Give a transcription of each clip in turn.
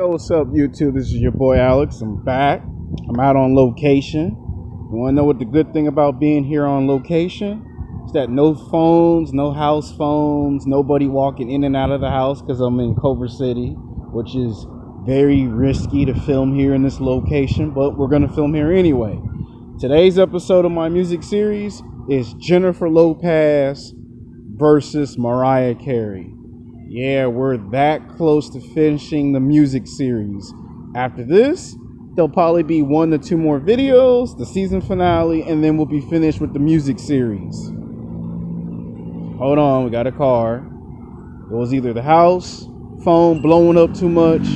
Yo, what's up, YouTube? This is your boy Alex. I'm back. I'm out on location. You want to know what the good thing about being here on location? It's that no phones, no house phones, nobody walking in and out of the house because I'm in Culver City, which is very risky to film here in this location, but we're going to film here anyway. Today's episode of my music series is Jennifer Lopez versus Mariah Carey. Yeah, we're that close to finishing the music series. After this, there'll probably be 1 to 2 more videos, the season finale, and then we'll be finished with the music series. Hold on, we got a car. It was either the house, phone blowing up too much,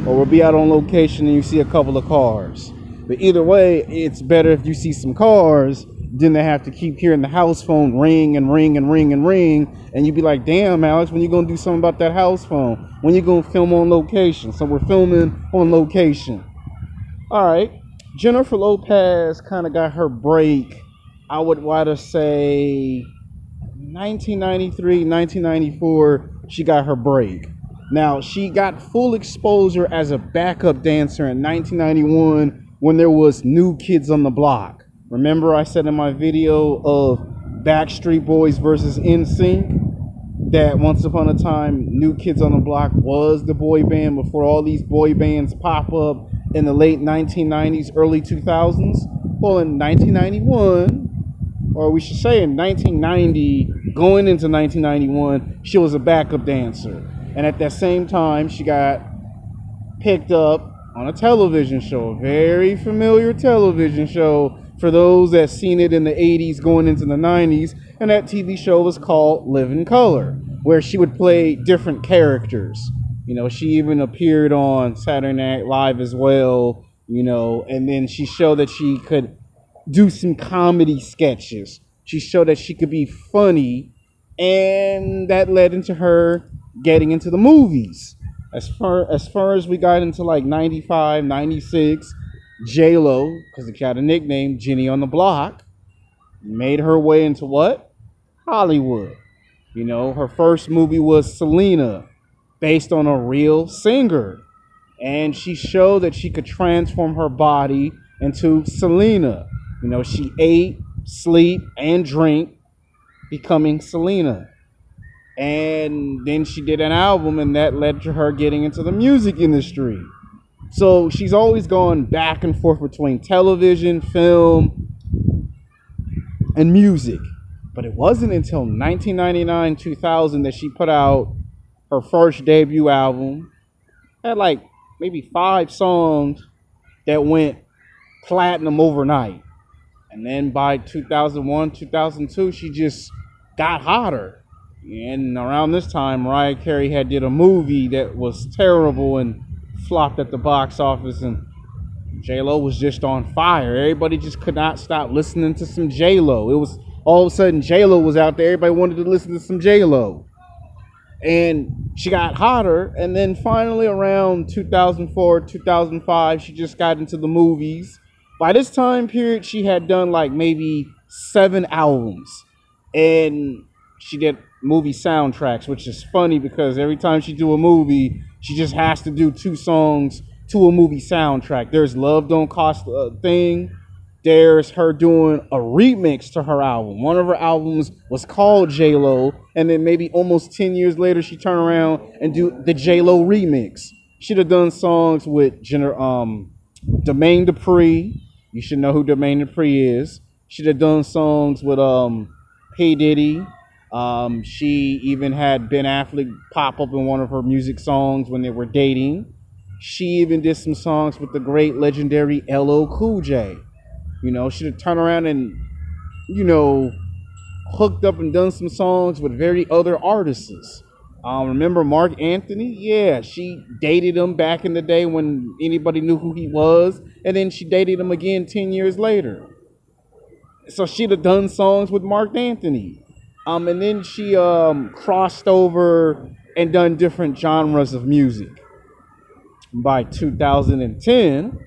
or we'll be out on location and you see a couple of cars. But either way, it's better if you see some cars than to have to keep hearing the house phone ring and ring and ring and ring. And you'd be like, damn, Alex, when you going to do something about that house phone? When you going to film on location? So we're filming on location. All right. Jennifer Lopez kind of got her break, I would rather say 1993, 1994, she got her break. Now, she got full exposure as a backup dancer in 1991 when there was New Kids on the Block. Remember I said in my video of Backstreet Boys versus NSYNC that once upon a time New Kids on the Block was the boy band before all these boy bands pop up in the late 1990s, early 2000s? Well, in 1991, or we should say in 1990, going into 1991, she was a backup dancer. And at that same time, she got picked up on a television show, a very familiar television show for those that seen it in the 80s going into the 90s. And that TV show was called Living Color, where she would play different characters. You know, she even appeared on Saturday Night Live as well, you know, and then she showed that she could do some comedy sketches. She showed that she could be funny, and that led into her getting into the movies. As far as we got into like 95, 96, J-Lo, because she had a nickname, Jenny on the Block, made her way into what? Hollywood. You know, her first movie was Selena, based on a real singer. And she showed that she could transform her body into Selena. You know, she ate, sleep, and drink, becoming Selena. And then she did an album, and that led to her getting into the music industry. So she's always gone back and forth between television, film, and music. But it wasn't until 1999, 2000 that she put out her first debut album. Had like maybe 5 songs that went platinum overnight. And then by 2001, 2002, she just got hotter. And around this time, Mariah Carey had did a movie that was terrible and flopped at the box office, and J-Lo was just on fire. Everybody just could not stop listening to some J-Lo. It was all of a sudden J-Lo was out there. Everybody wanted to listen to some J-Lo. And she got hotter, and then finally around 2004, 2005, she just got into the movies. By this time period, she had done like maybe 7 albums. And she did movie soundtracks, which is funny because every time she do a movie, she just has to do 2 songs to a movie soundtrack. There's Love Don't Cost a Thing. There's her doing a remix to her album. One of her albums was called J-Lo, and then maybe almost 10 years later, she turned around and do the J-Lo remix. She'd have done songs with Jermaine Dupri. You should know who Jermaine Dupri is. She'd have done songs with P. Diddy. She even had Ben Affleck pop up in one of her music songs when they were dating. She even did some songs with the great legendary LL Cool J. You know, she'd have turned around and, you know, hooked up and done some songs with very other artists. Remember Mark Anthony? Yeah, she dated him back in the day when anybody knew who he was. And then she dated him again 10 years later. So she'd have done songs with Mark Anthony. And then she crossed over and done different genres of music. By 2010,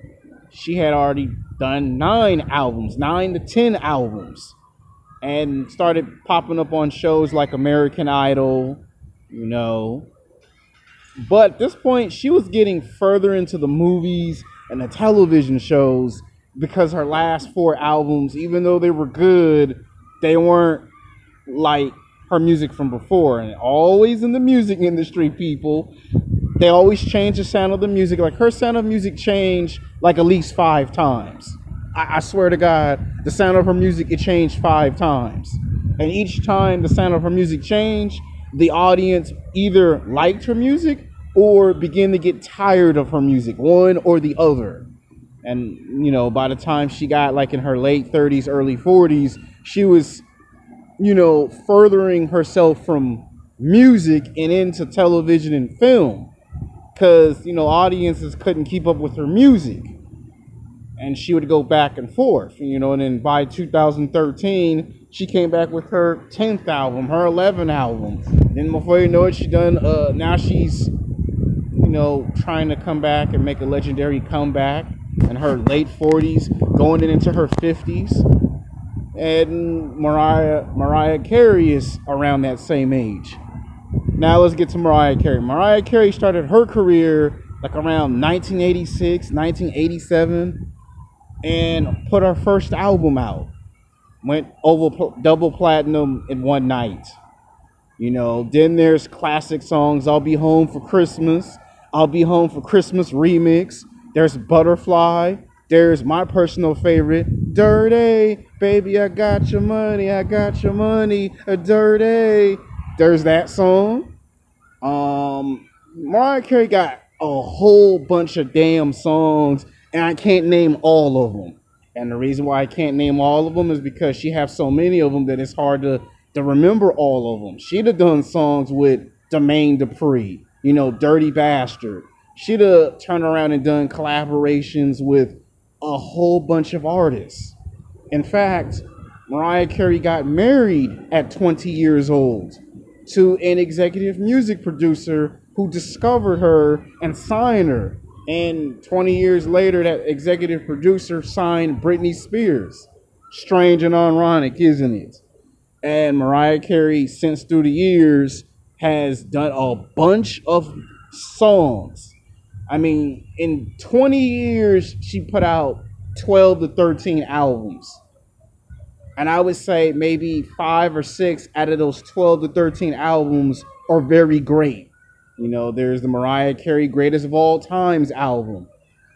she had already done 9 to 10 albums. And started popping up on shows like American Idol, you know, But at this point, she was getting further into the movies and the television shows because her last four albums, even though they were good, they weren't like her music from before. And always in the music industry, people, they always change the sound of the music. Like her sound of music changed like at least 5 times. I swear to God, the sound of her music, it changed 5 times. And each time the sound of her music changed, the audience either liked her music or began to get tired of her music, one or the other. And, you know, by the time she got like in her late 30s, early 40s, she was, you know, furthering herself from music and into television and film. Because, you know, audiences couldn't keep up with her music. And she would go back and forth, you know, and then by 2013, she came back with her 10th album, her 11th album. Then before you know it, she done, now she's, you know, trying to come back and make a legendary comeback in her late 40s, going into her 50s. And Mariah Carey is around that same age. Now let's get to Mariah Carey. Mariah Carey started her career like around 1986, 1987, and put her first album out. Went over double platinum in one night. You know, then there's classic songs. I'll Be Home for Christmas. I'll Be Home for Christmas remix. There's Butterfly. There's my personal favorite, Dirty. Baby, I got your money. I got your money. Dirty. There's that song. Mariah Carey got a whole bunch of damn songs, and I can't name all of them. And the reason why I can't name all of them is because she has so many of them that it's hard to remember all of them. She'd have done songs with Jermaine Dupri, you know, Dirty Bastard. She'd have turned around and done collaborations with a whole bunch of artists. In fact, Mariah Carey got married at 20 years old to an executive music producer who discovered her and signed her. And 20 years later, that executive producer signed Britney Spears. Strange and ironic, isn't it? And Mariah Carey, since through the years, has done a bunch of songs. I mean, in 20 years, she put out 12 to 13 albums. And I would say maybe 5 or 6 out of those 12 to 13 albums are very great. You know, there's the Mariah Carey Greatest of All Times album.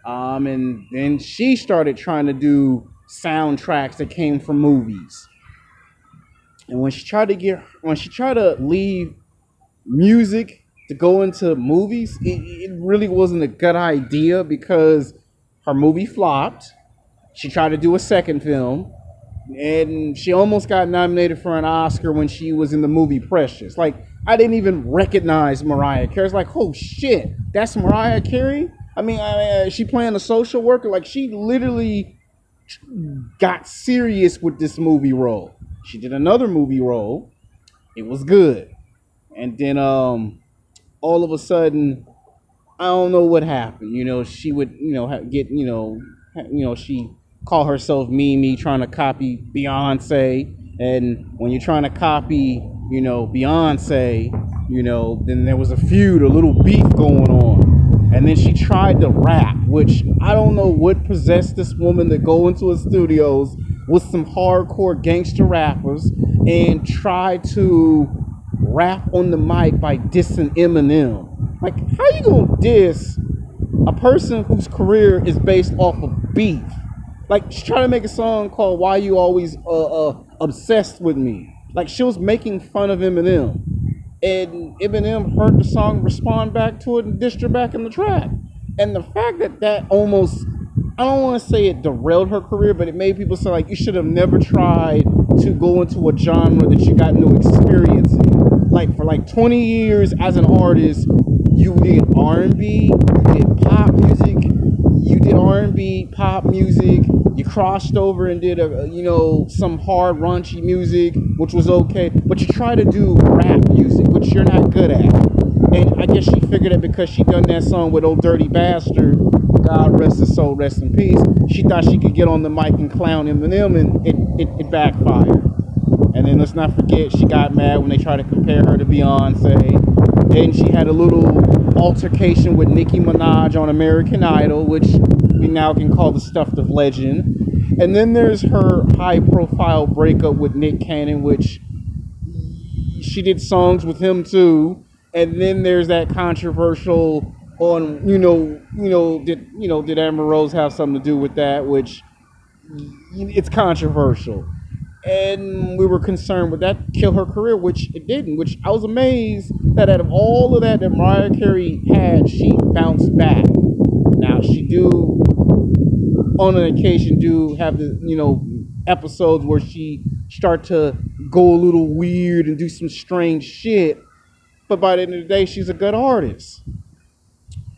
And then she started trying to do soundtracks that came from movies. And when she tried to leave music to go into movies, it really wasn't a good idea because her movie flopped. She tried to do a second film, and she almost got nominated for an Oscar when she was in the movie Precious. Like, I didn't even recognize Mariah Carey. It's like, oh shit, that's Mariah Carey? I mean, she playing a social worker. Like, she literally got serious with this movie role. She did another movie role. It was good. And then all of a sudden, I don't know what happened. You know, she would, you know, get, you know, she call herself Mimi trying to copy Beyonce. And when you're trying to copy, you know, Beyonce, you know, then there was a feud, a little beef going on. And then she tried to rap, which I don't know what possessed this woman to go into a studios with some hardcore gangster rappers and try to rap on the mic by dissing Eminem. Like, how you gonna diss a person whose career is based off of beef? Like, she tried to make a song called Why You Always Obsessed With Me. Like, she was making fun of Eminem. And Eminem heard the song, respond back to it, and dissed her back in the track. And the fact that almost, I don't want to say it derailed her career, but it made people say, like, you should have never tried to go into a genre that you got no experience in. Like, for like 20 years as an artist, you did R&B, you did pop music, you did R&B, pop music, you crossed over and did some hard raunchy music, which was okay, but you try to do rap music, which you're not good at. And I guess she figured that because she done that song with Old Dirty Bastard, God rest his soul, rest in peace, she thought she could get on the mic and clown Eminem, and it backfired. And then let's not forget, she got mad when they tried to compare her to Beyonce. Then she had a little altercation with Nicki Minaj on American Idol, which we now can call the stuff of legend. And then there's her high-profile breakup with Nick Cannon, which she did songs with him too. And then there's that controversial on, did Amber Rose have something to do with that? Which it's controversial. And we were concerned would that kill her career, which it didn't. Which I was amazed that out of all of that Mariah Carey had, she bounced back. Now she do, on an occasion, do have the episodes where she start to go a little weird and do some strange shit. But by the end of the day, she's a good artist.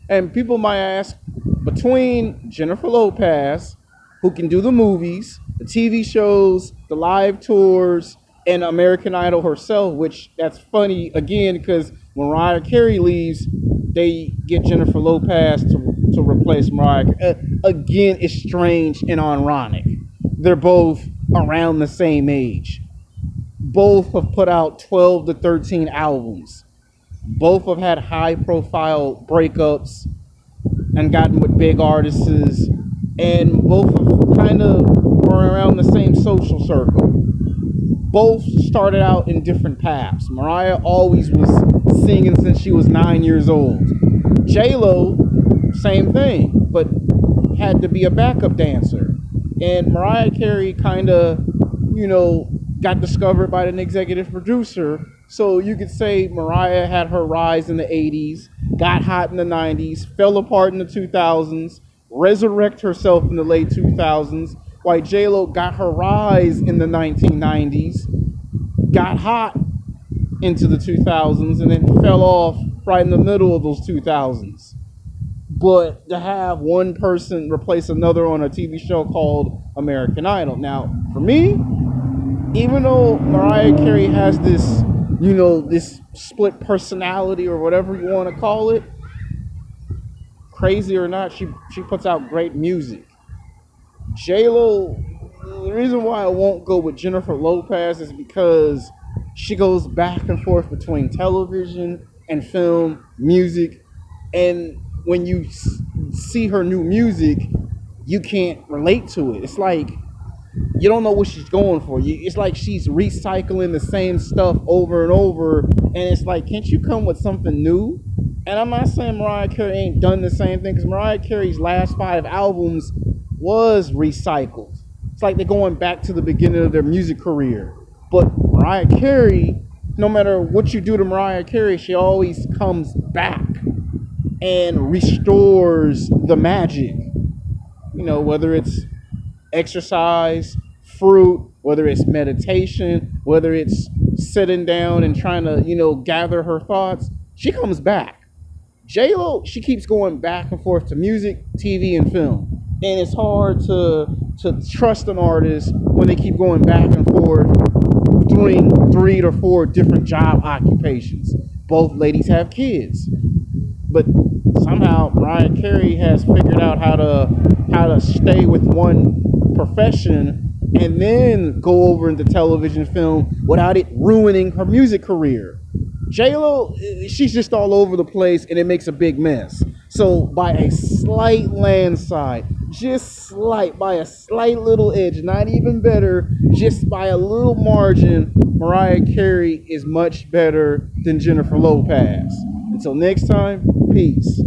And people might ask, between Jennifer Lopez, who can do the movies, the TV shows, the live tours, and American Idol herself, which that's funny, again, because when Mariah Carey leaves, they get Jennifer Lopez to replace Mariah. Again, it's strange and ironic. They're both around the same age. Both have put out 12 to 13 albums. Both have had high-profile breakups and gotten with big artists, and both have kind of were around the same social circle. Both started out in different paths. Mariah always was singing since she was 9 years old. J-Lo, same thing, but had to be a backup dancer. And Mariah Carey kind of, got discovered by an executive producer. So you could say Mariah had her rise in the 80s, got hot in the 90s, fell apart in the 2000s, resurrect herself in the late 2000s, while J-Lo got her rise in the 1990s, got hot into the 2000s, and then fell off right in the middle of those 2000s. But to have one person replace another on a TV show called American Idol. Now, for me, even though Mariah Carey has this, this split personality or whatever you want to call it, crazy or not, she puts out great music. J-Lo, the reason why I won't go with Jennifer Lopez is because she goes back and forth between television and film, music, and when you see her new music, you can't relate to it. It's like you don't know what she's going for. It's like she's recycling the same stuff over and over, and it's like, can't you come with something new? And I'm not saying Mariah Carey ain't done the same thing, because Mariah Carey's last 5 albums was recycled. It's like they're going back to the beginning of their music career. But Mariah Carey, no matter what you do to Mariah Carey, she always comes back and restores the magic. Whether it's exercise, fruit, whether it's meditation, whether it's sitting down and trying to, gather her thoughts, she comes back. J-Lo, she keeps going back and forth to music, TV, and film. And it's hard to trust an artist when they keep going back and forth between 3 to 4 different job occupations. Both ladies have kids. But somehow Mariah Carey has figured out how to stay with one profession and then go over into television, film without it ruining her music career. J-Lo, she's just all over the place, and it makes a big mess. So by a slight landslide, by a slight little edge, not even better, just by a little margin, Mariah Carey is much better than Jennifer Lopez. Until next time, peace.